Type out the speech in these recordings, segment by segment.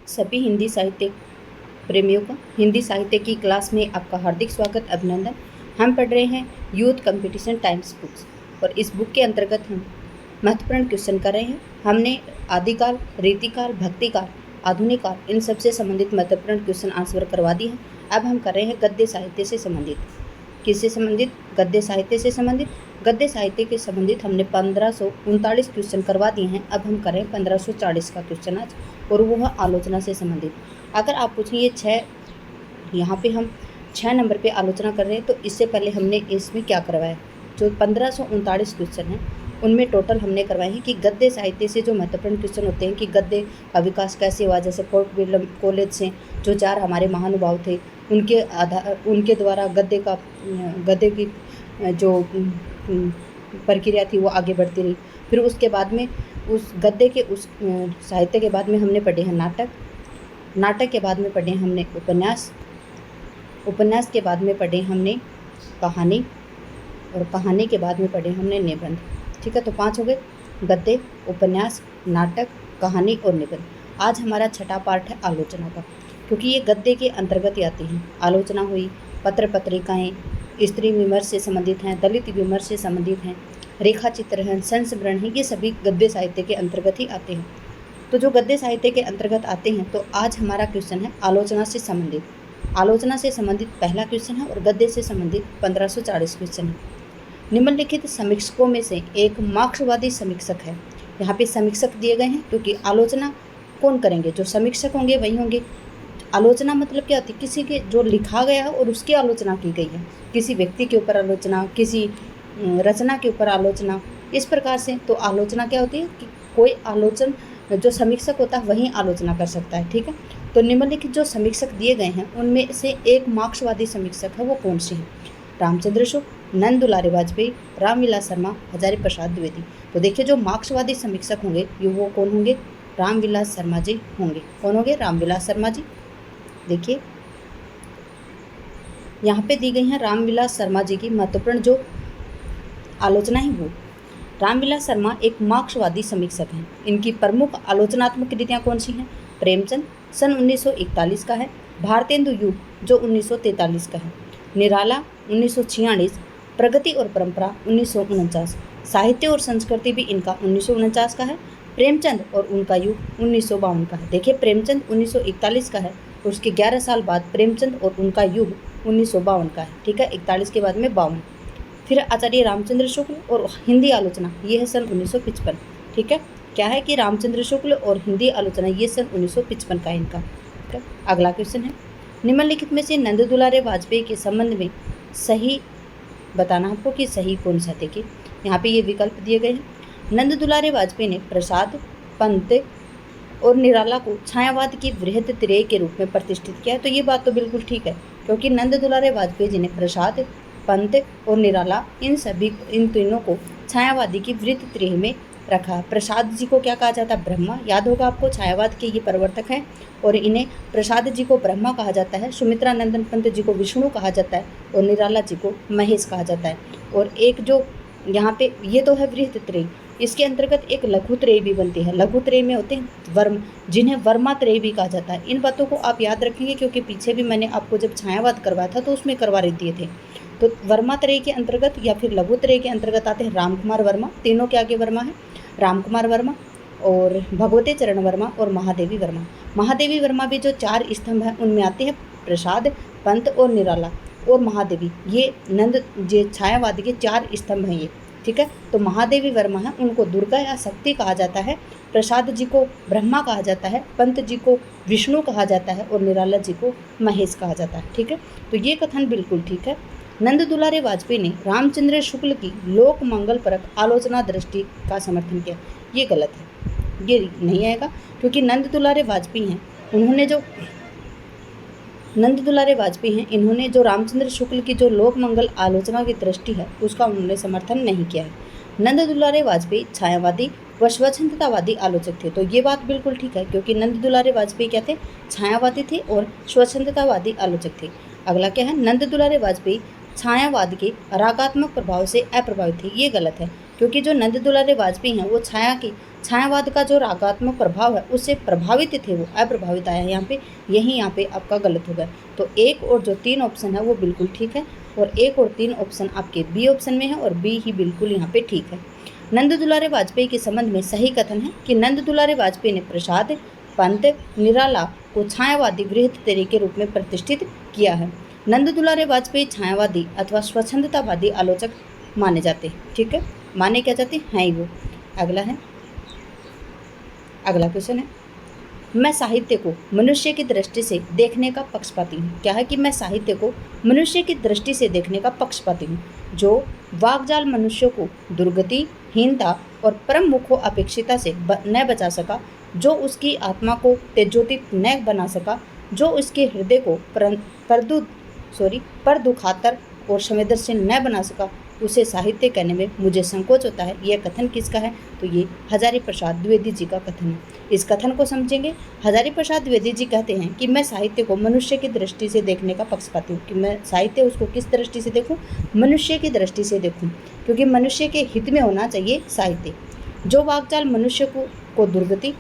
सभी हिंदी साहित्य प्रेमियों का हिंदी साहित्य की क्लास में आपका हार्दिक स्वागत, अभिनंदन। हम पढ़ रहे हैं यूथ कंपटीशन टाइम्स बुक्स और इस बुक के अंतर्गत हम महत्वपूर्ण क्वेश्चन कर रहे हैं। हमने आदिकाल, रीतिकाल, भक्तिकाल, आधुनिक काल इन सबसे संबंधित महत्वपूर्ण क्वेश्चन आंसर करवा दिए हैं। अब हम कर रहे हैं गद्य साहित्य से संबंधित। किससे संबंधित? गद्य साहित्य से संबंधित। गद्य साहित्य के संबंधित हमने 1539 क्वेश्चन करवा दिए हैं। अब हम करें 1540 का क्वेश्चन आज, और वह आलोचना से संबंधित। अगर आप पूछें ये 6, यहाँ पे हम 6 नंबर पे आलोचना कर रहे हैं, तो इससे पहले हमने इसमें क्या करवाया? जो 1539 क्वेश्चन हैं उनमें टोटल हमने करवाए हैं कि गद्य साहित्य से जो महत्वपूर्ण क्वेश्चन होते हैं कि गद्य का विकास कैसे हुआ। जैसे फोर्ट विलियम कॉलेज से जो 4 हमारे महानुभाव थे, उनके द्वारा गद्य की जो प्रक्रिया थी वो आगे बढ़ती रही। फिर उसके बाद में उस गद्य के उस साहित्य के बाद में हमने पढ़े हैं नाटक के बाद में पढ़े हमने उपन्यास के बाद में पढ़े हमने कहानी, और कहानी के बाद में पढ़े हमने निबंध। ठीक है, तो 5 हो गए: गद्य, उपन्यास, नाटक, कहानी और निबंध। आज हमारा छठा पार्ट है आलोचना का, क्योंकि ये गद्य के अंतर्गत ही आती हैं। आलोचना हुई, पत्र पत्रिकाएँ, स्त्री विमर्श से संबंधित हैं, दलित विमर्श से संबंधित हैं, रेखा चित्र हैं, संस्मरण हैं, ये सभी गद्य साहित्य के अंतर्गत ही आते हैं। तो जो गद्य साहित्य के अंतर्गत आते हैं, तो आज हमारा क्वेश्चन है आलोचना से संबंधित। आलोचना से संबंधित पहला क्वेश्चन है और गद्य से संबंधित 1540 क्वेश्चन है। निम्नलिखित समीक्षकों में से एक मार्क्सवादी समीक्षक है। यहाँ पे समीक्षक दिए गए हैं क्योंकि आलोचना कौन करेंगे? जो समीक्षक होंगे वही होंगे। आलोचना मतलब क्या होती है? किसी के जो लिखा गया है और उसकी आलोचना की गई है। किसी व्यक्ति के ऊपर आलोचना, किसी रचना के ऊपर आलोचना, इस प्रकार से। तो आलोचना क्या होती है कि कोई आलोचन जो समीक्षक होता है वही आलोचना कर सकता है। ठीक है, तो निम्नलिखित जो समीक्षक दिए गए हैं उनमें से एक मार्क्सवादी समीक्षक है, वो कौन से हैं? रामचंद्र शुक्ल, नंद दुलारे वाजपेयी, रामविलास शर्मा, हजारी प्रसाद द्विवेदी। तो देखिए, जो मार्क्सवादी समीक्षक होंगे ये वो कौन होंगे? रामविलास शर्मा जी होंगे। कौन होंगे? रामविलास शर्मा जी। देखिए यहाँ पे दी गई हैं रामविलास शर्मा जी की महत्वपूर्ण जो आलोचना है वो। रामविलास शर्मा एक मार्क्सवादी समीक्षक हैं। इनकी प्रमुख आलोचनात्मक कृतियाँ कौन सी हैं? प्रेमचंद सन 1941 का है, भारतेंदु युग जो 1943 का है, निराला 1946, प्रगति और परंपरा 1949, साहित्य और संस्कृति भी इनका 1949 का है, प्रेमचंद और उनका युग 1952 का है। देखिए, प्रेमचंद 1941 का है, उसके 11 साल बाद प्रेमचंद और उनका युग 1952 का है। ठीक है, 41 के बाद में 52। फिर आचार्य रामचंद्र शुक्ल और हिंदी आलोचना, ये है सन 1955। ठीक है, क्या है कि रामचंद्र शुक्ल और हिंदी आलोचना ये सन 1955 का है इनका। ठीक है, अगला क्वेश्चन है, निम्नलिखित में से नंद दुलारे वाजपेयी के संबंध में सही बताना आपको कि सही कौन सा। देखिए यहाँ पे ये विकल्प दिए गए हैं। नंद दुलारे वाजपेयी ने प्रसाद, पंत और निराला को छायावाद की वृहद त्रय के रूप में प्रतिष्ठित किया है। तो ये बात तो बिल्कुल ठीक है, क्योंकि नंद दुलारे वाजपेयी जी ने प्रसाद, पंत और निराला इन तीनों को छायावादी की वृहद त्रय में रखा। प्रसाद जी को क्या कहा जाता है? ब्रह्मा। याद होगा आपको, छायावाद के ये प्रवर्तक हैं और इन्हें प्रसाद जी को ब्रह्मा कहा जाता है, सुमित्रा नंदन पंत जी को विष्णु कहा जाता है और निराला जी को महेश कहा जाता है। और एक जो यहाँ पे ये तो है वृहद त्रय, इसके अंतर्गत एक लघु त्रय भी बनती है। लघु त्रय में होते हैं वर्म, जिन्हें वर्मा त्रय भी कहा जाता है। इन बातों को आप याद रखेंगे, क्योंकि पीछे भी मैंने आपको जब छायावाद करवाया था तो उसमें करवा दिए थे। तो वर्मा त्रय के अंतर्गत या फिर लघु त्रय के अंतर्गत आते हैं रामकुमार वर्मा, तीनों के आगे वर्मा है, रामकुमार वर्मा और भगवते चरण वर्मा और महादेवी वर्मा। महादेवी वर्मा भी जो 4 स्तंभ हैं उनमें आते हैं प्रसाद, पंत और निराला और महादेवी। ये छायावाद के 4 स्तंभ हैं ये। ठीक है, तो महादेवी वर्मा है, उनको दुर्गा या शक्ति कहा जाता है, प्रसाद जी को ब्रह्मा कहा जाता है, पंत जी को विष्णु कहा जाता है और निराला जी को महेश कहा जाता है। ठीक है, तो ये कथन बिल्कुल ठीक है। नंद दुलारे वाजपेयी ने रामचंद्र शुक्ल की लोक मंगलपरक आलोचना दृष्टि का समर्थन किया। ये गलत है, ये नहीं आएगा, क्योंकि नंद दुलारे वाजपेयी हैं, इन्होंने जो रामचंद्र शुक्ल की जो लोक मंगल आलोचना की दृष्टि है उसका उन्होंने समर्थन नहीं किया है। नंद दुलारे वाजपेयी छायावादी व स्वच्छंदतावादी आलोचक थे। तो ये बात बिल्कुल ठीक है, क्योंकि नंद दुलारे वाजपेयी क्या थे? छायावादी थे और स्वच्छंदतावादी आलोचक थे। अगला क्या है? नंद दुलारे वाजपेयी छायावाद के रागात्मक प्रभाव से अप्रभावित थे। ये गलत है, क्योंकि जो नंद दुलारे वाजपेयी हैं वो छाया की छायावाद का जो रागात्मक प्रभाव है उससे प्रभावित थे, वो अप्रभावित आया है यहाँ पे, यही यहाँ पे आपका गलत होगा। तो एक और जो 3 ऑप्शन है वो बिल्कुल ठीक है, और 1 और 3 ऑप्शन आपके बी ऑप्शन में है, और बी ही बिल्कुल यहाँ पे ठीक है। नंद दुलारे वाजपेयी के संबंध में सही कथन है कि नंद दुलारे वाजपेयी ने प्रसाद, पंत, निराला को छायावादी गृहीत तेरी के रूप में प्रतिष्ठित किया है। नंद दुलारे वाजपेयी छायावादी अथवा स्वच्छंदतावादी आलोचक माने जाते हैं। ठीक है, माने क्या जाते हैं ही वो। अगला क्वेश्चन है, मैं साहित्य को मनुष्य की दृष्टि से देखने का पक्षपाती हूँ। क्या है कि मैं साहित्य को मनुष्य की दृष्टि से देखने का पक्षपाती हूँ, जो वाकजाल मनुष्य को दुर्गति, हीनता और परम मुखो अपेक्षिता से न बचा सका, जो उसकी आत्मा को तेजोतित न बना सका, जो उसके हृदय को पर दुखातर और संवेदनशील न बना सका, उसे साहित्य कहने में मुझे संकोच होता है। यह कथन किसका है? तो ये हजारी प्रसाद द्विवेदी जी का कथन है। इस कथन को समझेंगे। हजारी प्रसाद द्विवेदी जी कहते हैं कि मैं साहित्य को मनुष्य की दृष्टि से देखने का पक्षपाती हूँ, कि मैं साहित्य उसको किस दृष्टि से देखूँ? मनुष्य की दृष्टि से देखूँ, क्योंकि मनुष्य के हित में होना चाहिए साहित्य। जो वाकजाल मनुष्य को दुर्गति,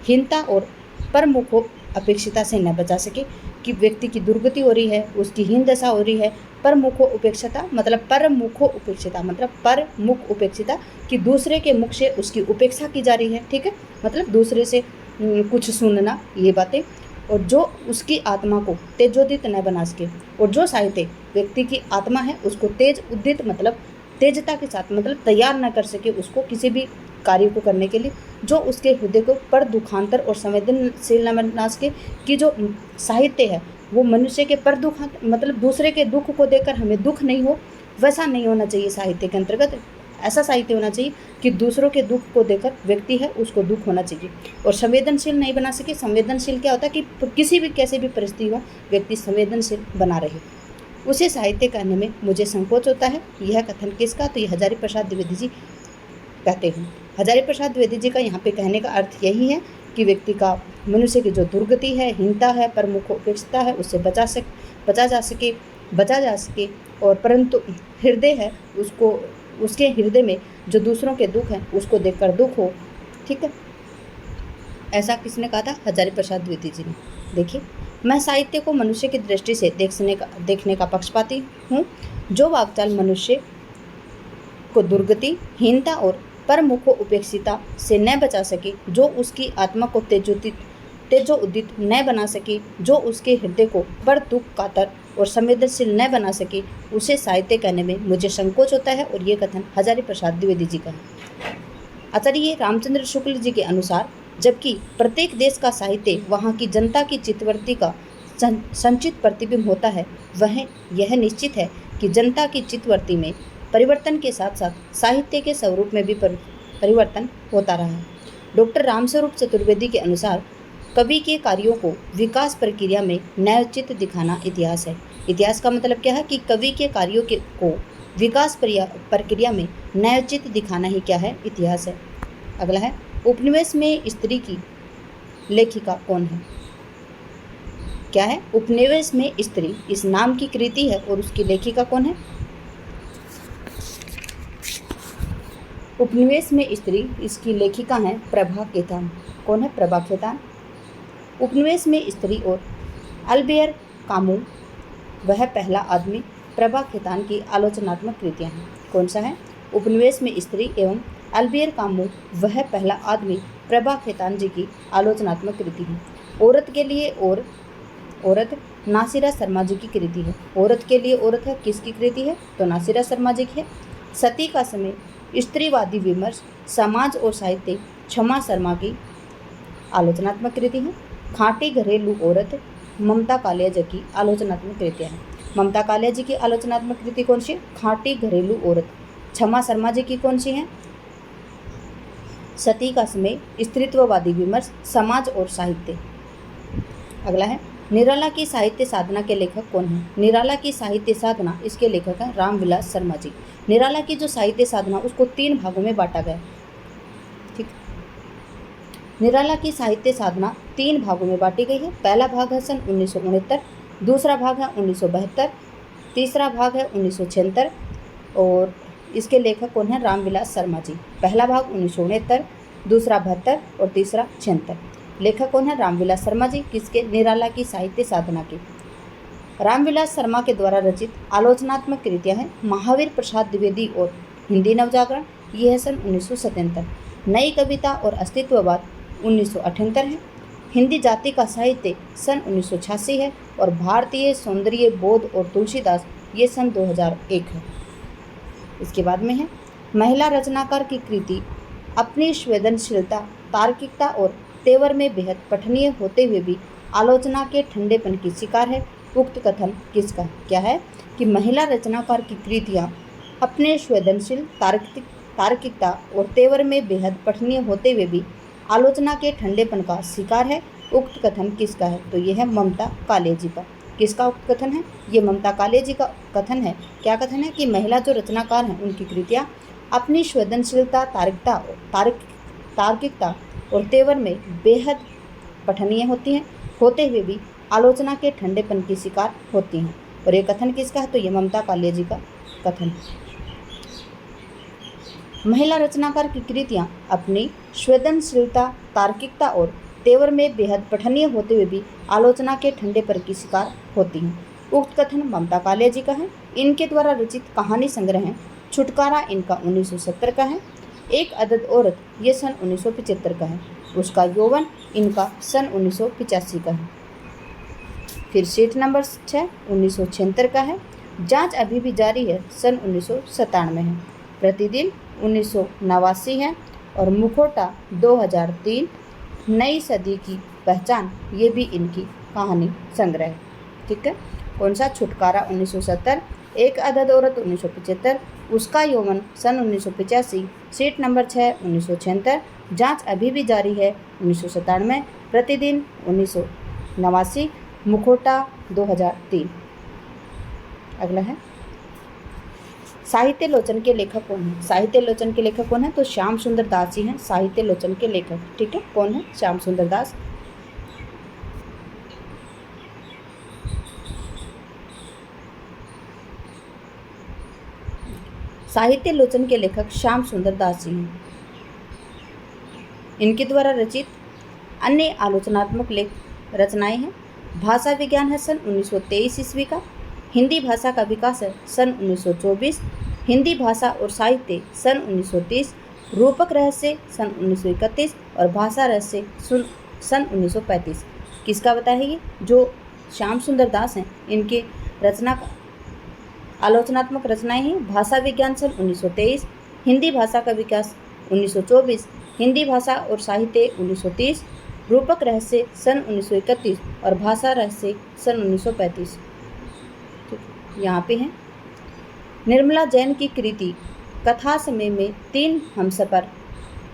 हीनता और परमुखो अपेक्षिता से न बचा सके, कि व्यक्ति की दुर्गति हो रही है, उसकी हीन दशा हो रही है, परमुखो उपेक्षिता मतलब परमुखो उपेक्षिता मतलब परमुख उपेक्षिता, कि दूसरे के मुख से उसकी उपेक्षा की जा रही है। ठीक है, मतलब दूसरे से कुछ सुनना, ये बातें, और जो उसकी आत्मा को तेजोदित न बना सके, और जो साहित्य व्यक्ति की आत्मा है उसको तेज उद्दित मतलब तेजता के साथ मतलब तैयार न कर सके उसको किसी भी कार्य को करने के लिए, जो उसके हृदय को पर दुखांतर और संवेदनशील न बना सके, कि जो साहित्य है वो मनुष्य के पर दुखांतर मतलब दूसरे के दुख को देखकर हमें दुख नहीं हो, वैसा नहीं होना चाहिए साहित्य के अंतर्गत। ऐसा साहित्य होना चाहिए कि दूसरों के दुख को देखकर व्यक्ति है उसको दुख होना चाहिए, और संवेदनशील नहीं बना सके। संवेदनशील क्या होता है? कि किसी भी कैसे भी परिस्थिति हो व्यक्ति संवेदनशील बना रहे, उसे साहित्य कहने में मुझे संकोच होता है। यह कथन किसका? तो ये हजारी प्रसाद द्विवेदी जी कहते हैं। हजारी प्रसाद द्विवेदी जी का यहाँ पे कहने का अर्थ यही है कि व्यक्ति का मनुष्य की जो दुर्गति है, हीनता है, परमुख उपेक्षिता है, उससे बचा जा सके, और परंतु हृदय है उसको, उसके हृदय में जो दूसरों के दुख हैं उसको देखकर दुख हो। ठीक है, ऐसा किसने कहा था? हजारी प्रसाद द्विवेदी जी ने। देखिए, मैं साहित्य को मनुष्य की दृष्टि से देखने का पक्षपाती हूँ, जो वाकचाल मनुष्य को दुर्गति, हीनता और परमुखो उपेक्षिता से न बचा सके, जो उसकी आत्मा को तेजो उदित न बना सके, जो उसके हृदय को पर दुख कातर और संवेदनशील न बना सके, उसे साहित्य कहने में मुझे संकोच होता है। और ये कथन हजारी प्रसाद द्विवेदी जी का है। आचार्य रामचंद्र शुक्ल जी के अनुसार, जबकि प्रत्येक देश का साहित्य वहाँ की जनता की चित्तवृत्ति का संचित प्रतिबिंब होता है, वह यह निश्चित है कि जनता की चित्तवृत्ति में परिवर्तन के साथ साथ साहित्य के स्वरूप में भी परिवर्तन होता रहा है। डॉक्टर रामस्वरूप चतुर्वेदी के अनुसार, कवि के कार्यों को विकास प्रक्रिया में न्यायोचित दिखाना इतिहास है। इतिहास का मतलब क्या है? कि कवि के कार्यों को विकास प्रक्रिया में न्यायोचित दिखाना ही क्या है? इतिहास है। अगला है, उपनिवेश में स्त्री की लेखिका कौन है? क्या है? उपनिवेश में स्त्री इस नाम की कृति है और उसकी लेखिका कौन है? उपनिवेश में स्त्री, इसकी लेखिका हैं प्रभा खेतान। कौन है? प्रभा खेतान। उपनिवेश में स्त्री और अल्बेयर कामू वह पहला आदमी, प्रभा खेतान की आलोचनात्मक कृतियाँ हैं। कौन सा है? उपनिवेश में स्त्री एवं अल्बेयर कामू वह पहला आदमी, प्रभा खेतान जी की आलोचनात्मक कृति है। औरत के लिए और औरत नासिरा शर्मा जी की कृति है। औरत के लिए औरत है, किसकी कृति है? तो नासिरा शर्मा जी की है। सती का समय, स्त्रीवादी विमर्श, समाज और साहित्य, क्षमा शर्मा की आलोचनात्मक कृति है। खांटी घरेलू औरत, ममता कालिया जी की आलोचनात्मक कृतियाँ हैं। ममता कालिया जी की आलोचनात्मक कृति कौन सी है? खांटी घरेलू औरत। क्षमा शर्मा जी की कौन सी है? सती का समय, स्त्रीत्ववादी विमर्श, समाज और साहित्य। अगला है, निराला की साहित्य साधना के लेखक कौन है? निराला की साहित्य साधना, इसके लेखक हैं रामविलास शर्मा जी। निराला की जो साहित्य साधना उसको 3 भागों में बांटा गया। ठीक, निराला की साहित्य साधना 3 भागों में बांटी गई है। पहला भाग है सन 1969, दूसरा भाग है 1972, तीसरा भाग है 1976, और इसके लेखक कौन है? रामविलास शर्मा जी। पहला भाग 1969, दूसरा 72 और तीसरा 76। लेखक कौन है? रामविलास शर्मा जी। किसके? निराला की साहित्य साधना की। रामविलास शर्मा के द्वारा रचित आलोचनात्मक कृतियाँ हैं महावीर प्रसाद द्विवेदी और हिंदी नवजागरण, ये है सन 1977। नई कविता और अस्तित्ववाद 1978 है। हिंदी जाति का साहित्य सन 1986 है। और भारतीय सौंदर्य बोध और तुलसीदास, ये सन 2001 है। इसके बाद में है महिला रचनाकार की कृति अपनी संवेदनशीलता, तार्किकता और तेवर में बेहद पठनीय होते हुए भी आलोचना के ठंडेपन की शिकार है। उक्त कथन किसका? क्या है कि महिला रचनाकार की कृतियाँ अपने संवेदनशील, तार्किकता और तेवर में बेहद पठनीय होते हुए भी आलोचना के ठंडेपन का शिकार है। उक्त कथन किसका है? तो ये है ममता कालेजी का। किसका उक्त कथन है? ये ममता कालेजी का कथन है। क्या कथन है? कि महिला जो रचनाकार हैं उनकी कृतियाँ अपनी संवेदनशीलता, तार्किकता और तेवर में बेहद पठनीय होते हुए भी आलोचना के ठंडेपन की शिकार होती हैं। और ये कथन किसका है? तो ये ममता कालेजी का कथन है। महिला रचनाकार की कृतियाँ अपनी संवेदनशीलता, तार्किकता और तेवर में बेहद पठनीय होते हुए भी आलोचना के ठंडेपन की शिकार होती हैं। उक्त कथन ममता कालेजी का है। इनके द्वारा रचित कहानी संग्रह है छुटकारा, इनका 1970 का है। एक अदद औरत, ये सन 1975 का है। उसका यौवन, इनका सन 1985 का है। फिर शीट नंबर 6 1976 का है। जांच अभी भी जारी है, सन 1997 है। प्रतिदिन 1989 है। और मुखौटा 2003। नई सदी की पहचान, ये भी इनकी कहानी संग्रह है। ठीक है। कौन सा? छुटकारा 1970, एक अदद औरत 1975, उसका यौवन सन 1985। Seat number 6 1976। जांच अभी भी जारी है 1997। प्रतिदिन 1989। मुखौटा 2003। अगला है साहित्य लोचन के लेखक कौन है? साहित्य लोचन के लेखक कौन है? तो श्याम सुंदर दास जी हैं साहित्य लोचन के लेखक। ठीक है। कौन है? श्याम सुंदर दास। साहित्य लोचन के लेखक श्याम सुंदर दास जी हैं। इनके द्वारा रचित अन्य आलोचनात्मक रचनाएं हैं भाषा विज्ञान है सन 1923 ईस्वी का। हिंदी भाषा का विकास है सन 1924। हिंदी भाषा और साहित्य सन 1930। रूपक रहस्य सन 1931 और भाषा रहस्य सन 1935। किसका बताया ये? जो श्याम सुंदर दास हैं, इनके आलोचनात्मक रचनाएं हैं भाषा विज्ञान सन 1923, हिंदी भाषा का विकास 1924, हिंदी भाषा और साहित्य 1930, रूपक रहस्य सन 1931 और भाषा रहस्य सन 1935। यहाँ पे हैं निर्मला जैन की कृति कथा समय में 3 हमसफ़र।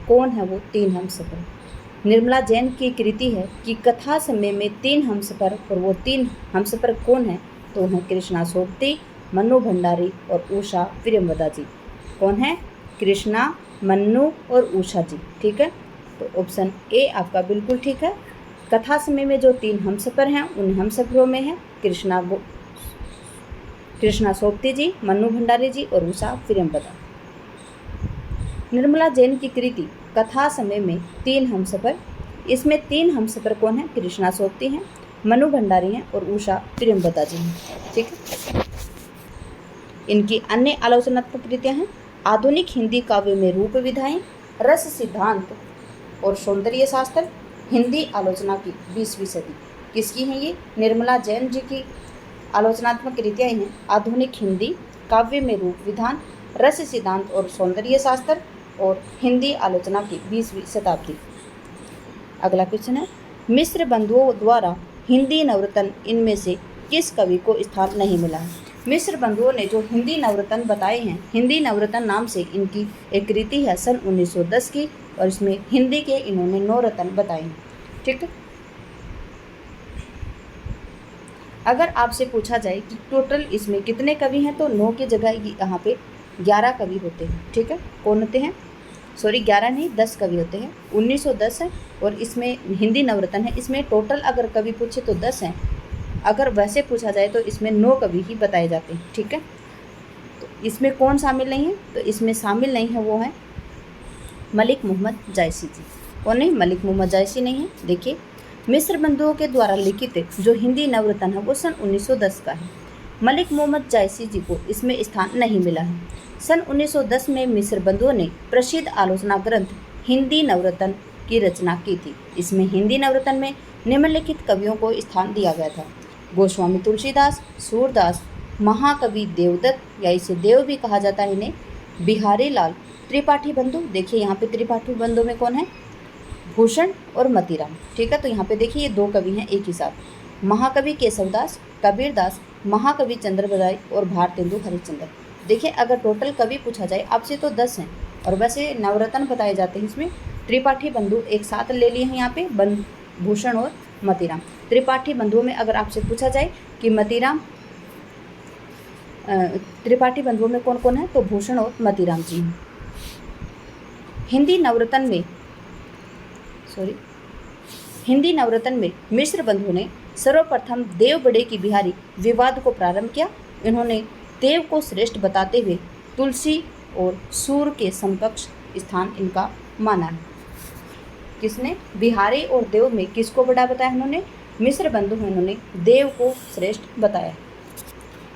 कौन है वो 3 हमसफ़र? निर्मला जैन की कृति है कि कथा समय में 3 हमसफ़र, और वो 3 हमसफ़र कौन है? तो हैं कृष्णा सोबती, मन्नू भंडारी और उषा प्रियंवदा जी। कौन है? कृष्णा, मन्नू और उषा जी। ठीक है। तो ऑप्शन ए आपका बिल्कुल ठीक है। कथा समय में जो 3 हमसफ़र हैं उन हमसफ़रों में है कृष्णा सोबती जी, मन्नू भंडारी जी और उषा प्रियंवदा। निर्मला जैन की कृति कथा समय में 3 हमसफ़र, इसमें 3 हमसफ़र कौन है? कृष्णा सोबती हैं, मन्नू भंडारी हैं और उषा प्रियंवदा जी हैं। ठीक है। इनकी अन्य आलोचनात्मक कृतियाँ हैं आधुनिक हिंदी काव्य में रूप विधाएं, रस सिद्धांत और सौंदर्य शास्त्र, हिंदी आलोचना की 20वीं सदी। किसकी हैं ये? निर्मला जैन जी की आलोचनात्मक कृतियाँ हैं आधुनिक हिंदी काव्य में रूप विधान, रस सिद्धांत और सौंदर्य शास्त्र और हिंदी आलोचना की 20वीं शताब्दी। अगला क्वेश्चन है मिश्र बंधुओं द्वारा हिंदी नवरत्न इनमें से किस कवि को स्थान नहीं मिला है? मिश्र बंधुओं ने जो हिंदी नवरत्न बताए हैं, हिंदी नवरत्न नाम से इनकी एक कृति है सन 1910 की, और इसमें हिंदी के इन्होंने 9 रत्न बताए हैं। ठीक है। अगर आपसे पूछा जाए कि टोटल इसमें कितने कवि हैं, तो 9 की जगह यहाँ पे 11 कवि होते हैं। ठीक है। कौन होते हैं? सॉरी 11 नहीं, 10 कवि होते हैं। 1910 है और इसमें हिंदी नवरत्न है। इसमें टोटल अगर कवि पूछे तो 10 हैं, अगर वैसे पूछा जाए तो इसमें 9 कवि ही बताए जाते हैं। ठीक है। तो इसमें कौन शामिल नहीं है? तो इसमें शामिल नहीं है वो है मलिक मोहम्मद जायसी जी। कौन है? मलिक मोहम्मद जायसी नहीं है। देखिए, मिस्र बंधुओं के द्वारा लिखित जो हिंदी नवरत्न है वो सन 1910 का है। मलिक मोहम्मद जायसी जी को इसमें स्थान नहीं मिला है। सन 1910 में मिस्र बंधुओं ने प्रसिद्ध आलोचना ग्रंथ हिंदी नवरत्न की रचना की थी। इसमें हिंदी नवरत्न में निम्नलिखित कवियों को स्थान दिया गया था: गोस्वामी तुलसीदास, सूरदास, महाकवि देवदत्त या इसे देव भी कहा जाता है इन्हें, बिहारी लाल, त्रिपाठी बंधु। देखिए यहाँ पे त्रिपाठी बंधु में कौन है? भूषण और मतीराम। ठीक है, तो यहाँ पे देखिए ये दो कवि हैं एक ही साथ। महाकवि केशवदास, कबीरदास, महाकवि चंद्रबरदाई और भारतेंदु हरिश्चंद्र। देखिए अगर टोटल कवि पूछा जाए आपसे तो 10 हैं, और वैसे नवरत्न बताए जाते हैं इसमें। त्रिपाठी बंधु एक साथ ले लिए हैं यहाँ पे, भूषण और मतीराम। त्रिपाठी बंधुओं में अगर आपसे पूछा जाए कि मतीराम, त्रिपाठी बंधुओं में कौन कौन है, तो भूषण और मतीराम जी हैं। हिंदी नवरत्न में मिस्र बंधुओं ने सर्वप्रथम देव बड़े की बिहारी विवाद को प्रारंभ किया। इन्होंने देव को श्रेष्ठ बताते हुए तुलसी और सूर के समकक्ष स्थान इनका माना है। किसने? बिहारी और देव में किसको बड़ा बताया इन्होंने? मिस्र बंधु में इन्होंने देव को श्रेष्ठ बताया।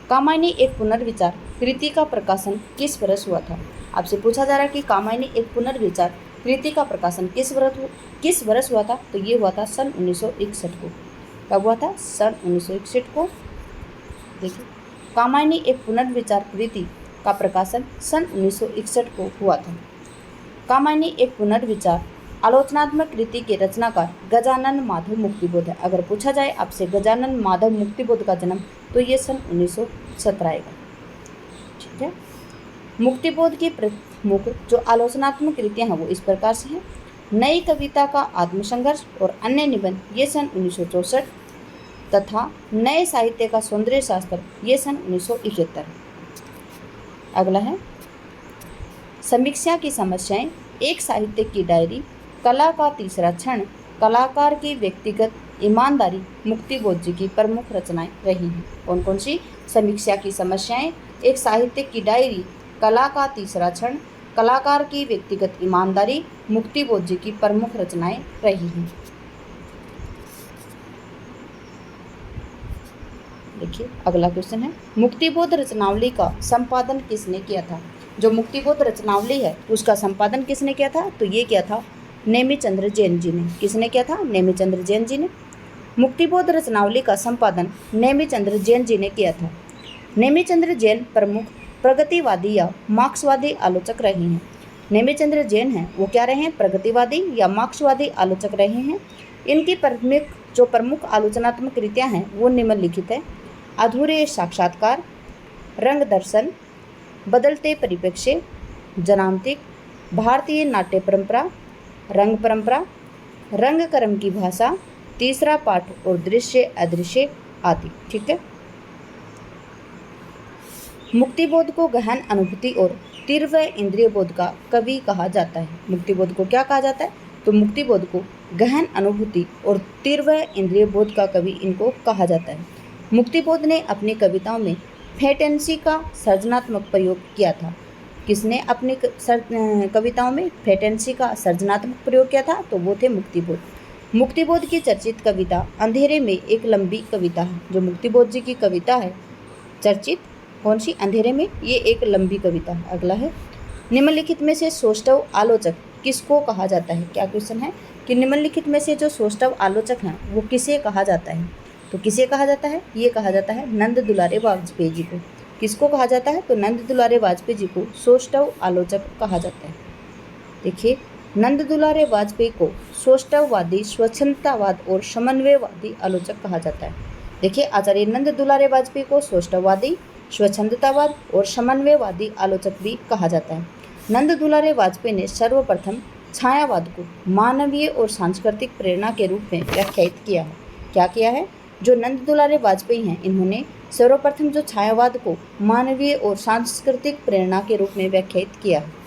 कामायनी एक पुनर्विचार कृति का प्रकाशन किस वर्ष हुआ था? आपसे पूछा जा रहा है कि कामायनी एक पुनर्विचार कृति का प्रकाशन किस वर्ष हुआ था? तो ये हुआ था सन 1961 को। कब हुआ था? सन 1961 को। देखिए, कामायनी एक पुनर्विचार कृति का प्रकाशन सन 1961 को हुआ था। कामायनी एक पुनर्विचार आलोचनात्मक कृति के रचनाकार गजानन माधव मुक्तिबोध है। अगर पूछा जाए आपसे गजानन माधव मुक्तिबोध का जन्म, तो ये सन 1917 आएगा। ठीक है, मुक्तिबोध की प्रमुख जो आलोचनात्मक कृतियाँ हैं वो इस प्रकार से हैं: नई कविता का आत्मसंघर्ष और अन्य निबंध, ये सन 1964, तथा नए साहित्य का सौंदर्य शास्त्र, ये सन 1971। अगला है समीक्षा की समस्याएं, एक साहित्य की डायरी, कला का तीसरा क्षण, कलाकार की व्यक्तिगत ईमानदारी, मुक्तिबोध जी की प्रमुख रचनाएं रही हैं। कौन कौन सी? समीक्षा की समस्याएं, एक साहित्य की डायरी, कला का तीसरा क्षण, कलाकार की व्यक्तिगत ईमानदारी, मुक्तिबोध जी की प्रमुख रचनाएं रही हैं। देखिए अगला क्वेश्चन है, मुक्तिबोध रचनावली का संपादन किसने किया था? जो मुक्तिबोध रचनावली है उसका संपादन किसने किया था? तो ये किया था नेमिचंद्र जैन जी ने। किसने किया था? नेमिचंद्र जैन जी ने। मुक्तिबोध रचनावली का संपादन नेमिचंद्र जैन जी ने किया था। नेमिचंद्र जैन प्रमुख प्रगतिवादी या मार्क्सवादी आलोचक रहे हैं। नेमिचंद्र जैन हैं वो क्या रहे हैं? प्रगतिवादी या मार्क्सवादी आलोचक रहे हैं। इनकी प्रमुख आलोचनात्मक कृतियाँ हैं वो निम्नलिखित है: अधूरे साक्षात्कार, रंग दर्शन, बदलते परिप्रेक्ष्य, जनांतिक, भारतीय नाट्य परंपरा, रंग परंपरा, रंग कर्म की भाषा, तीसरा पाठ और दृश्य अदृश्य आदि। ठीक है, मुक्तिबोध को गहन अनुभूति और तीव्र इंद्रिय बोध का कवि कहा जाता है। मुक्तिबोध को क्या कहा जाता है? तो मुक्तिबोध को गहन अनुभूति और तीव्र इंद्रिय बोध का कवि इनको कहा जाता है। मुक्तिबोध ने अपनी कविताओं में फैंटेसी का सर्जनात्मक प्रयोग किया था। किसने अपनी कविताओं में फैंटेसी का सर्जनात्मक प्रयोग किया था? तो वो थे मुक्तिबोध। मुक्तिबोध की चर्चित कविता अंधेरे में एक लंबी कविता है। जो मुक्तिबोध जी की कविता है चर्चित, कौन सी? अंधेरे में, ये एक लंबी कविता है। अगला है, निम्नलिखित में से सौष्ठव आलोचक किसको कहा जाता है? क्या क्वेश्चन है कि निम्नलिखित में से जो सौष्ठव आलोचक हैं वो किसे कहा जाता है? तो किसे कहा जाता है? ये कहा जाता है नंद दुलारे वाजपेयी जी को। किसको कहा जाता है? तो नंद दुलारे वाजपेयी जी को सौष्ठव आलोचक कहा जाता है। देखिए, नंद दुलारे वाजपेयी को सौष्ठववादी, स्वच्छंदतावाद और समन्वयवादी आलोचक कहा जाता है। देखिए, आचार्य नंद दुलारे वाजपेयी को सौष्ठववादी, स्वच्छंदतावाद और समन्वयवादी आलोचक भी कहा जाता है। नंद दुलारे वाजपेयी ने सर्वप्रथम छायावाद को मानवीय और सांस्कृतिक प्रेरणा के रूप में व्याख्यायित किया है। क्या किया है? जो नंद दुलारे वाजपेयी हैं इन्होंने सर्वप्रथम जो छायावाद को मानवीय और सांस्कृतिक प्रेरणा के रूप में व्याख्यायित किया है।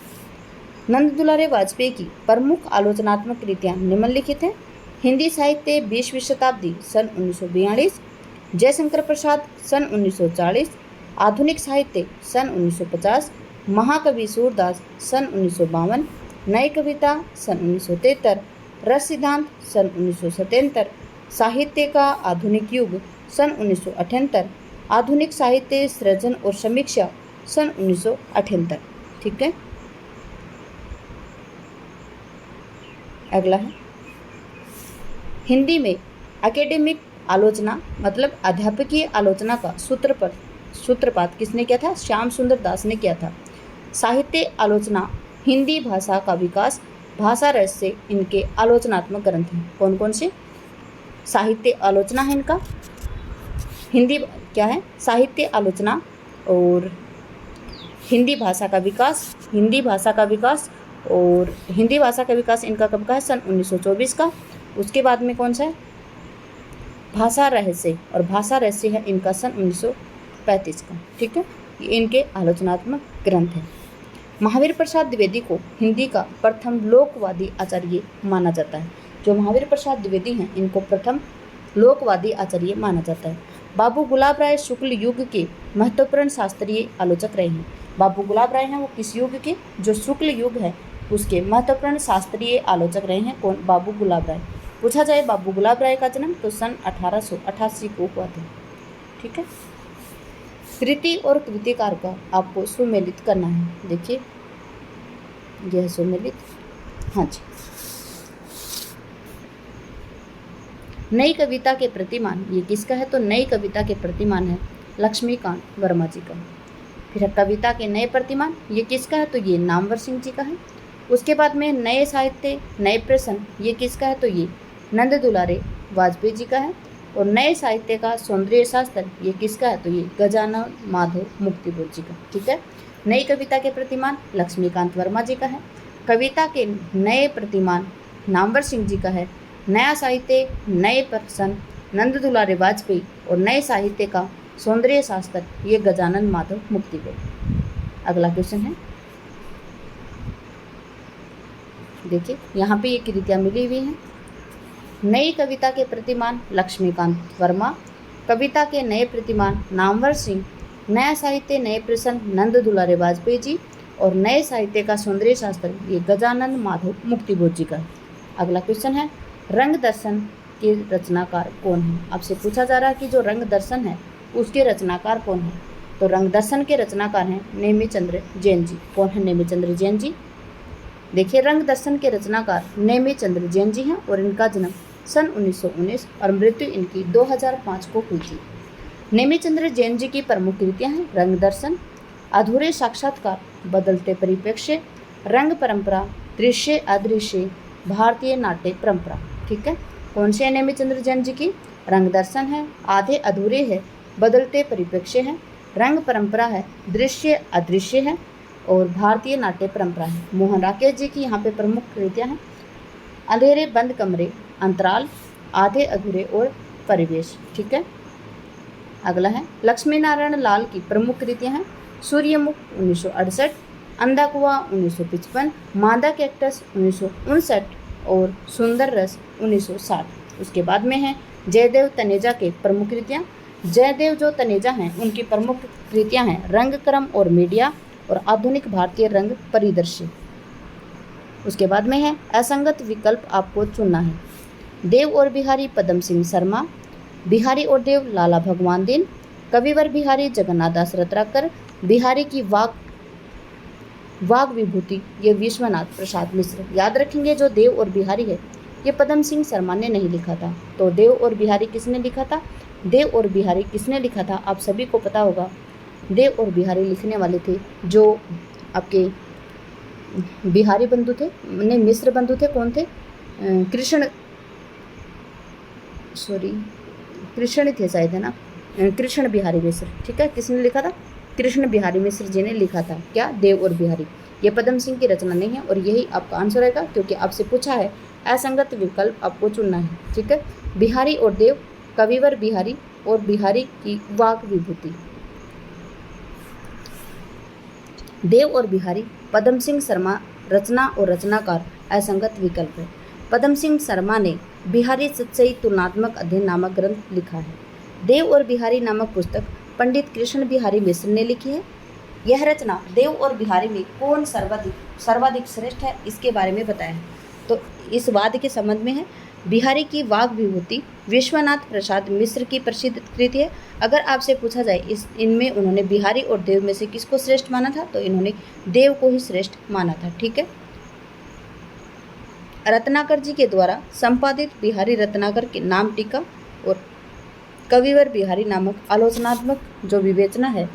नंद दुलारे वाजपेयी की प्रमुख आलोचनात्मक कृतियाँ निम्नलिखित हैं: हिंदी साहित्य 20वीं शताब्दी सन 1942, जयशंकर प्रसाद सन 1940, आधुनिक साहित्य सन 1950, महाकवि सूरदास सन 1952, नई कविता सन 1973, रस सिद्धांत सन 1977, साहित्य का आधुनिक युग सन 1978, आधुनिक साहित्य सृजन और समीक्षा सन 1978। ठीक है, अगला है हिंदी में एकेडमिक आलोचना मतलब अध्यापकीय आलोचना का सूत्रपात किसने किया था? श्याम सुंदर दास ने किया था। साहित्य आलोचना हिंदी भाषा का विकास, भाषा रस से इनके आलोचनात्मक ग्रंथ हैं। कौन कौन से? साहित्य आलोचना है इनका, हिंदी क्या है? साहित्य आलोचना और हिंदी भाषा का विकास, हिंदी भाषा का विकास और हिंदी भाषा का विकास इनका कब का है? सन 1924 का। उसके बाद में कौन सा है? भाषा रहस्य, और भाषा रहस्य है इनका सन 1935 का। ठीक है, ये इनके आलोचनात्मक ग्रंथ हैं। महावीर प्रसाद द्विवेदी को हिंदी का प्रथम लोकवादी आचार्य माना जाता है। जो महावीर प्रसाद द्विवेदी हैं इनको प्रथम लोकवादी आचार्य माना जाता है। बाबू गुलाब राय शुक्ल युग के महत्वपूर्ण शास्त्रीय आलोचक रहे हैं। बाबू गुलाब राय हैं वो किस युग के? जो शुक्ल युग है उसके महत्वपूर्ण शास्त्रीय आलोचक रहे हैं। कौन? बाबू गुलाब राय। पूछा जाए बाबू गुलाब राय का जन्म तो सन 1888 को हुआ था। ठीक है, कृति और कृतिकार का आपको सुमेलित करना है। देखिए यह सुमेलित, हाँ जी। नई कविता के प्रतिमान ये किसका है? तो नई कविता के प्रतिमान है लक्ष्मीकांत वर्मा जी का। फिर कविता के नए प्रतिमान ये किसका है? तो ये नामवर सिंह जी का है। उसके बाद में नए साहित्य नए प्रश्न ये किसका है? तो ये नंद दुलारे वाजपेयी जी का है। और नए साहित्य का सौंदर्य शास्त्र ये किसका है? तो ये गजानन माधव मुक्तिबोध जी का। ठीक है, नई कविता के प्रतिमान लक्ष्मीकांत वर्मा जी का है। कविता के नए प्रतिमान नामवर सिंह जी का है। नया साहित्य नए प्रश्न नंद दुलारे वाजपेयी और नए साहित्य का सौंदर्य शास्त्र ये गजानन माधव मुक्तिबोध। अगला क्वेश्चन है, देखिए यहाँ पे ये कृतियाँ मिली हुई हैं। नई कविता के प्रतिमान लक्ष्मीकांत वर्मा, कविता के नए प्रतिमान नामवर सिंह, नया साहित्य नए प्रश्न नंद दुलारे वाजपेयी जी और नए साहित्य का सौंदर्य शास्त्र ये गजानन माधव मुक्तिबोध जी का। अगला क्वेश्चन है, रंग दर्शन के रचनाकार कौन है? आपसे पूछा जा रहा है कि जो रंग दर्शन है उसके रचनाकार कौन है? तो रंग दर्शन के रचनाकार हैं नेमिचंद्र जैन जी। कौन है नेमिचंद्र जैन जी? देखिए रंग दर्शन के रचनाकार नेमिचंद्र जैन जी हैं और इनका जन्म सन 1919 और मृत्यु इनकी 2005 को हुई थी। नेमिचंद्र जैन जी की प्रमुख कृतियाँ हैं रंग दर्शन, अधूरे साक्षात्कार, बदलते परिप्रेक्ष्य, रंग परंपरा, दृश्य अदृश्य, भारतीय नाट्य परंपरा। ठीक है, कौन से नेमिचंद्र जैन जी की? रंग दर्शन है, आधे अधूरे है, बदलते परिप्रेक्ष्य है, रंग परंपरा है, दृश्य अदृश्य है और भारतीय नाट्य परंपरा है। मोहन राकेश जी की यहाँ पे प्रमुख कृतियाँ हैं अंधेरे बंद कमरे, अंतराल, आधे अधूरे और परिवेश। ठीक है, अगला है लक्ष्मी नारायण लाल की प्रमुख कृतियाँ हैं सूर्यमुख 1968, अंधा कुआं 1955, मादा कैक्टस 1959 और सुंदर रस 1960। उसके बाद में है जयदेव तनेजा के प्रमुख कृतियाँ। जयदेव जो तनेजा हैं उनकी प्रमुख कृतियाँ हैं रंग क्रम और मीडिया और आधुनिक भारतीय रंग परिदृश्य। उसके बाद में है असंगत विकल्प आपको चुनना है। देव और बिहारी पदम सिंह शर्मा, बिहारी और देव लाला भगवान दिन, कविवर बिहारी जगन्नाथ दास रत्नाकर, बिहारी की वाग विभूति ये विश्वनाथ प्रसाद मिश्र। याद रखेंगे जो देव और बिहारी है ये पदम सिंह शर्मा ने नहीं लिखा था। तो देव और बिहारी किसने लिखा था? देव और बिहारी किसने लिखा था? आप सभी को पता होगा। देव और बिहारी लिखने वाले थे जो आपके बिहारी बंधु थे, नहीं मिश्र बंधु थे। कौन थे? कृष्ण थे शायद, है ना, कृष्ण बिहारी मिश्र। ठीक है, किसने लिखा था? कृष्ण बिहारी मिश्र जी ने लिखा था। क्या? देव और बिहारी। ये पदम सिंह की रचना नहीं है और यही आपका आंसर रहेगा क्योंकि आपसे पूछा है असंगत विकल्प आपको चुनना है। ठीक है, बिहारी और देव, कविवर बिहारी और बिहारी की वाक विभूति। देव और बिहारी, पदम सिंह शर्मा रचना और रचनाकार असंगत विकल्प है। पदम सिंह शर्मा ने बिहारी सच्चाई तुलनात्मक अध्ययन नामक ग्रंथ लिखा है। देव और बिहारी नामक पुस्तक पंडित कृष्ण बिहारी मिश्र ने लिखी है। यह रचना देव और बिहारी में कौन सर्वाधिक श्रेष्ठ है, इसके बारे में बताया है। तो इस वाद के संबंध में है। बिहारी की वाग विभूति विश्वनाथ प्रसाद मिश्र की प्रसिद्ध कृति है। अगर आपसे पूछा जाए इनमें उन्होंने बिहारी और देव में से किसको श्रेष्ठ माना था, तो इन्होंने देव को ही श्रेष्ठ माना था। ठीक है। रत्नाकर जी के द्वारा संपादित बिहारी रत्नाकर के नाम टीका और कविवर बिहारी नामक आलोचनात्मक जो विवेचना है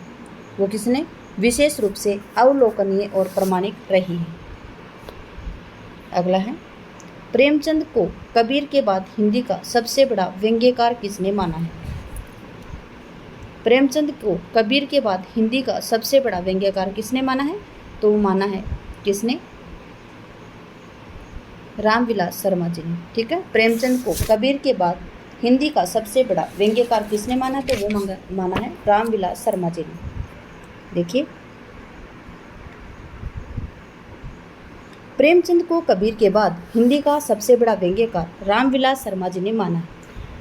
वो किसने विशेष रूप से अवलोकनीय और प्रमाणिक रही है। अगला है, प्रेमचंद को कबीर के बाद हिंदी का सबसे बड़ा व्यंग्यकार किसने माना है? प्रेमचंद को कबीर के बाद हिंदी का सबसे बड़ा व्यंग्यकार किसने माना है? तो माना है किसने? रामविलास शर्मा जी ने। ठीक है। प्रेमचंद को कबीर के बाद हिंदी का सबसे बड़ा व्यंग्यकार किसने माना? तो वो माना है रामविलास शर्मा जी ने। देखिए, प्रेमचंद को कबीर के बाद हिंदी का सबसे बड़ा व्यंग्यकार रामविलास शर्मा जी ने माना है।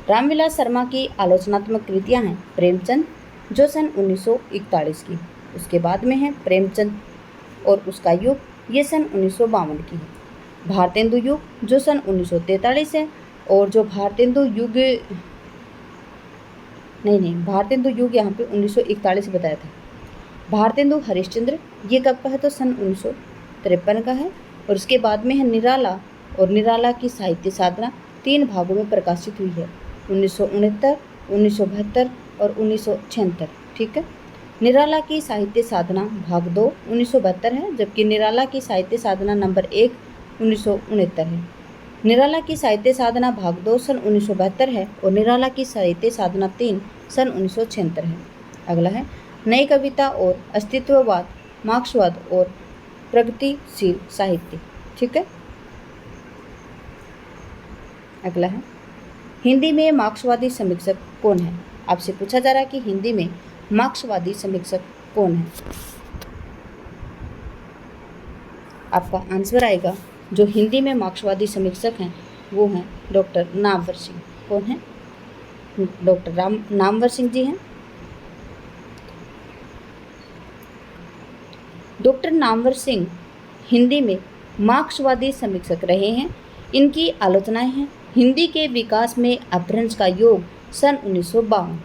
रामविलास शर्मा की आलोचनात्मक कृतियां हैं प्रेमचंद, जो सन 1941 की, उसके बाद में है प्रेमचंद और उसका युग, ये सन 1952 की है। भारतेंदु युग, जो सन 1943 है, और जो भारतेंदु युग भारतेंदु युग यहाँ पे 1941 बताया था। भारतेंदु हरिश्चंद्र, ये कब का है? तो सन 1953 का है। और उसके बाद में है निराला, और निराला की साहित्य साधना 3 भागों में प्रकाशित हुई है, 1969, 1972 और 1976। ठीक है। निराला की साहित्य साधना भाग 2 1972 है, जबकि निराला की साहित्य साधना नंबर 1 1969 है। निराला की साहित्य साधना भाग 2 सन 1972 है और निराला की साहित्य साधना 3 सन 1976 है। अगला है, नई कविता और अस्तित्ववाद, मार्क्सवाद और प्रगतिशील साहित्य। ठीक है। अगला है, हिंदी में मार्क्सवादी समीक्षक कौन है? आपसे पूछा जा रहा है कि हिंदी में मार्क्सवादी समीक्षक कौन है। आपका आंसर आएगा, जो हिंदी में मार्क्सवादी समीक्षक हैं वो हैं डॉक्टर नामवर सिंह। कौन है? डॉक्टर नामवर सिंह जी हैं। डॉक्टर नामवर सिंह हिंदी में मार्क्सवादी समीक्षक रहे हैं। इनकी आलोचनाएं हैं हिंदी के विकास में अपभ्रंश का योग सन 1952,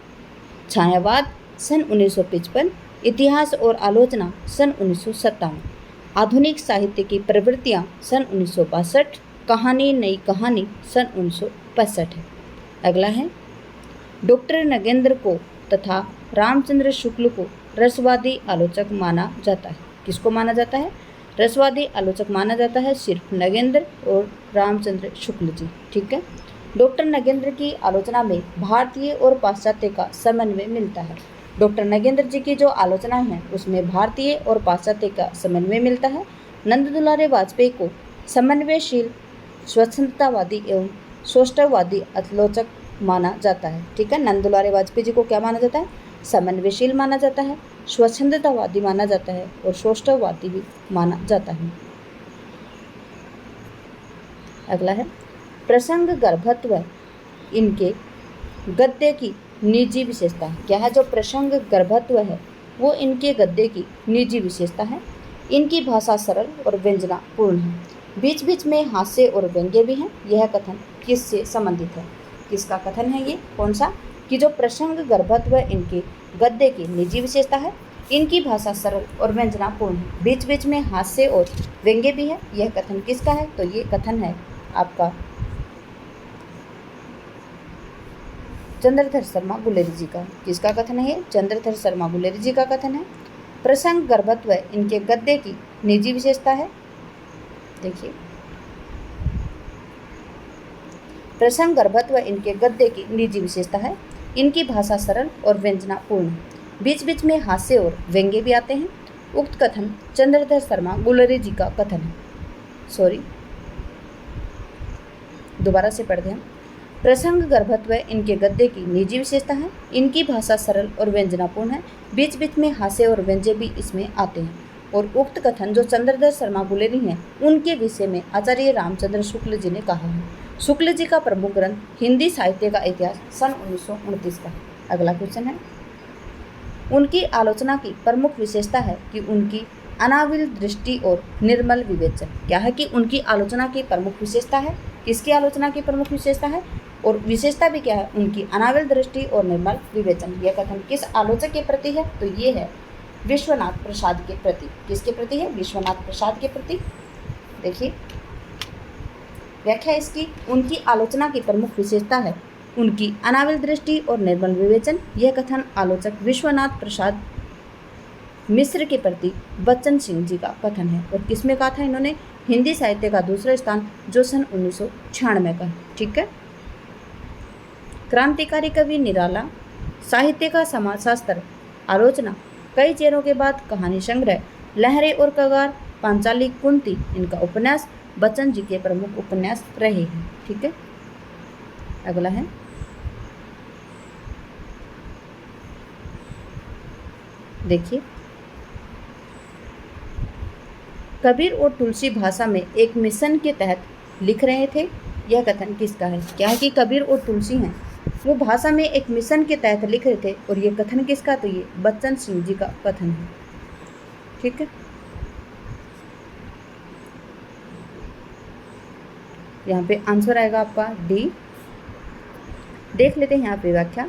छायावाद सन 1955, इतिहास और आलोचना सन 1957, आधुनिक साहित्य की प्रवृत्तियां सन 1962, कहानी नई कहानी सन 1965 है। अगला है, डॉक्टर नगेंद्र को तथा रामचंद्र शुक्ल को रसवादी आलोचक माना जाता है। किसको माना जाता है? रसवादी आलोचक माना जाता है सिर्फ नगेंद्र और रामचंद्र शुक्ल जी। ठीक है। डॉक्टर नगेंद्र की आलोचना में भारतीय और पाश्चात्य का समन्वय मिलता है। डॉक्टर नगेंद्र जी की जो आलोचनाएं हैं उसमें भारतीय और पाश्चात्य का समन्वय मिलता है। नंद दुलारे वाजपेयी को समन्वयशील, स्वच्छंदतावादी एवं सौष्ठववादी आलोचक माना जाता है। ठीक है। नंद दुलारे वाजपेयी जी को क्या माना जाता है? समन्वयशील माना जाता है, स्वच्छंदतावादी माना जाता है और सौष्ठववादी भी माना जाता है। अगला है, प्रसंग गर्भत्व इनके गद्य की निजी विशेषता है। क्या है? जो प्रसंग गर्भत्व है वो इनके गद्य की निजी विशेषता है। इनकी भाषा सरल और व्यंजनापूर्ण है, बीच बीच में हास्य और व्यंग्य भी हैं। यह कथन किससे संबंधित है? किसका कथन है ये? कौन सा? कि जो प्रसंग गर्भत्व इनके गद्य की निजी विशेषता है, इनकी भाषा सरल और व्यंजनापूर्ण है, बीच बीच में हास्य और व्यंग्य भी है। यह कथन किसका है? तो ये कथन है आपका चंद्रधर शर्मा गुलेरी जी का। किसका कथन है ये? चंद्रधर शर्मा गुलेरी जी का कथन है। प्रसंग गर्भत्व इनके गद्य की निजी विशेषता है। देखिए, प्रसंग गर्भत्व इनके गद्य की निजी विशेषता है। इनकी भाषा सरल और व्यंजनापूर्ण है, बीच बीच में हास्य और व्यंग्य भी आते हैं। उक्त कथन चंद्रधर शर्मा गुलेरी जी का कथन है। दोबारा से पढ़ते हैं। प्रसंग गर्भत्व इनके गद्य की निजी विशेषता है। इनकी भाषा सरल और व्यंजनापूर्ण है, बीच बीच में हास्य और व्यंग्य भी इसमें आते हैं। और उक्त कथन जो चंद्रधर शर्मा गुलेरी हैं उनके विषय में आचार्य रामचंद्र शुक्ल जी ने कहा है। शुक्ल जी का प्रमुख ग्रंथ हिंदी साहित्य का इतिहास सन 1929 का। अगला क्वेश्चन है, उनकी आलोचना की प्रमुख विशेषता है कि उनकी अनाविल दृष्टि और निर्मल विवेचन। क्या है कि उनकी आलोचना की प्रमुख विशेषता है, किसकी आलोचना की प्रमुख विशेषता है और विशेषता भी क्या है, उनकी अनाविल दृष्टि और निर्मल विवेचन। यह कथन किस आलोचक के प्रति है, तो ये है विश्वनाथ प्रसाद के प्रति। किसके प्रति है, विश्वनाथ प्रसाद के प्रति। देखिए व्याख्या इसकी, उनकी आलोचना की प्रमुख विशेषता है उनकी अनाविल दृष्टि और निर्मल विवेचन। यह कथन आलोचक विश्वनाथ प्रसाद मिश्र के प्रति बच्चन सिंह जी का कथन है। और किसमें कहा था इन्होंने, हिंदी साहित्य का दूसरा स्थान जो सन 1996 का है। ठीक है। क्रांतिकारी कवि निराला, साहित्य का समाजशास्त्र, आलोचना, कई चेहरों के बाद कहानी संग्रह, लहरें और कगार, पांचाली, कुंती, इनका उपन्यास बच्चन जी के प्रमुख उपन्यास रहे हैं। ठीक है। अगला है देखिए, कबीर और तुलसी भाषा में एक मिशन के तहत लिख रहे थे। यह कथन किसका है, क्या है कि कबीर और तुलसी हैं वो भाषा में एक मिशन के तहत लिख रहे थे और ये कथन किसका, तो ये बच्चन सिंह जी का कथन है। ठीक है। यहाँ पे आंसर आएगा आपका डी। देख लेते हैं यहाँ पे व्याख्या,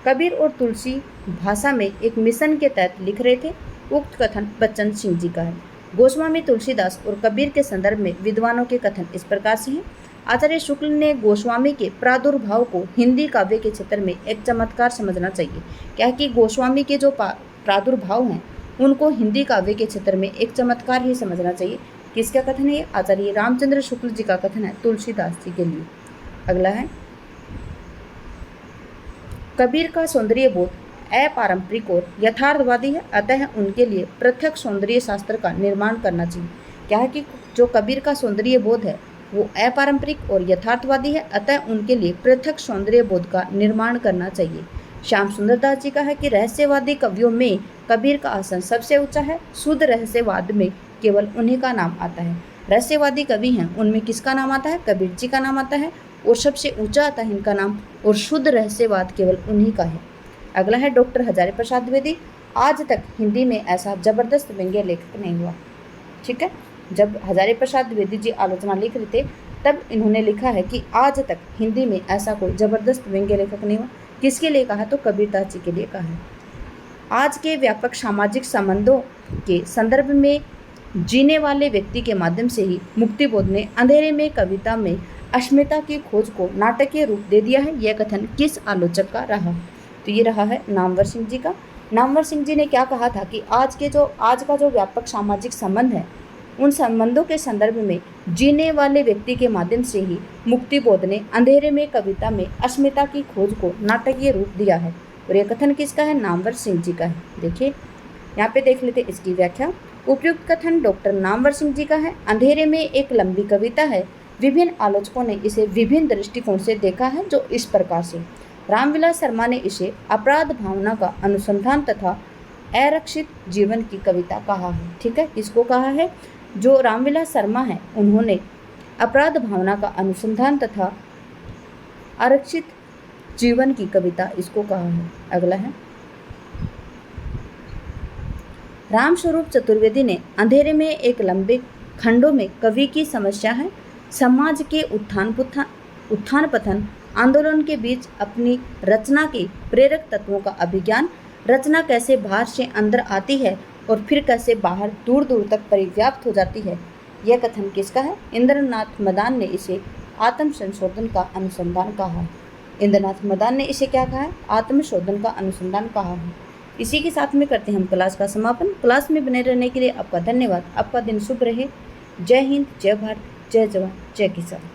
कबीर और तुलसी भाषा में एक मिशन के तहत लिख रहे थे। उक्त कथन बच्चन सिंह जी का है। गोस्वामी तुलसीदास और कबीर के संदर्भ में विद्वानों के कथन इस प्रकार से हैं। आचार्य शुक्ल ने गोस्वामी के प्रादुर्भाव को हिंदी काव्य के क्षेत्र में एक चमत्कार समझना चाहिए। क्या है कि गोस्वामी के जो प्रादुर्भाव हैं उनको हिंदी काव्य के क्षेत्र में एक चमत्कार ही समझना चाहिए। किसका कथन है, आचार्य रामचंद्र शुक्ल जी का कथन है तुलसीदास जी के लिए। अगला है, कबीर का सौंदर्य बोध अपारंपरिक और यथार्थवादी है, अतः उनके लिए पृथक सौंदर्य शास्त्र का निर्माण करना चाहिए। क्या है कि जो कबीर का सौंदर्य बोध है वो अपारंपरिक और यथार्थवादी है, अतः उनके लिए पृथक सौंदर्य बोध का निर्माण करना चाहिए। श्याम सुंदर दास जी का है कि रहस्यवादी कवियों में कबीर का आसन सबसे ऊंचा है, शुद्ध रहस्यवाद में केवल उन्हीं का नाम आता है। रहस्यवादी कवि हैं उनमें किसका नाम आता है, कबीर जी का नाम आता है और सबसे ऊंचा आता है इनका नाम, और शुद्ध रहस्यवाद केवल उन्हीं का है। अगला है डॉक्टर हजारी प्रसाद द्विवेदी, आज तक हिंदी में ऐसा जबरदस्त व्यंग्य लेखक नहीं हुआ। ठीक है। जब हजारी प्रसाद द्विवेदी जी आलोचना लिख रहे थे तब इन्होंने लिखा है कि आज तक हिंदी में ऐसा कोई जबरदस्त व्यंग्य लेखक नहीं हुआ। किसके लिए कहा, तो कबीरदास जी के लिए कहा है। आज के व्यापक सामाजिक संबंधों के संदर्भ में जीने वाले व्यक्ति के माध्यम से ही मुक्तिबोध ने अंधेरे में कविता में अस्मिता की खोज को नाटकीय रूप दे दिया है। यह कथन किस आलोचक का रहा, तो ये रहा है नामवर सिंह जी का। नामवर सिंह जी ने क्या कहा था कि आज का जो व्यापक सामाजिक संबंध है उन संबंधों के संदर्भ में जीने वाले व्यक्ति के माध्यम से ही मुक्तिबोध ने अंधेरे में कविता में अस्मिता की खोज को नाटकीय रूप दिया है। और यह कथन किसका है, नामवर सिंह जी का है। देखिए यहाँ पे देख लेते इसकी व्याख्या। उपयुक्त कथन डॉक्टर नामवर सिंह जी का है। अंधेरे में एक लंबी कविता है। विभिन्न आलोचकों ने इसे विभिन्न दृष्टिकोण से देखा है, जो इस प्रकार से, रामविलास शर्मा ने इसे अपराध भावना का अनुसंधान तथा आरक्षित जीवन की कविता कहा है। ठीक है, इसको कहा है जो रामविलास शर्मा है उन्होंने अपराध भावना का अनुसंधान तथा आरक्षित जीवन की कविता इसको कहा है। अगला है, रामस्वरूप चतुर्वेदी ने अंधेरे में एक लंबे खंडों में कवि की समस्या है, समाज के उत्थान पतन आंदोलन के बीच अपनी रचना के प्रेरक तत्वों का अभिज्ञान, रचना कैसे बाहर से अंदर आती है और फिर कैसे बाहर दूर दूर तक परिव्याप्त हो जाती है। यह कथन किसका है, इंद्रनाथ मदान ने इसे आत्म संशोधन का अनुसंधान कहा है। इंद्रनाथ मदान ने इसे क्या कहा है, आत्मशोधन का अनुसंधान कहा है। इसी के साथ में करते हैं हम क्लास का समापन। क्लास में बने रहने के लिए आपका धन्यवाद। आपका दिन शुभ रहे। जय हिंद, जय भारत, जय जवान, जय किसान।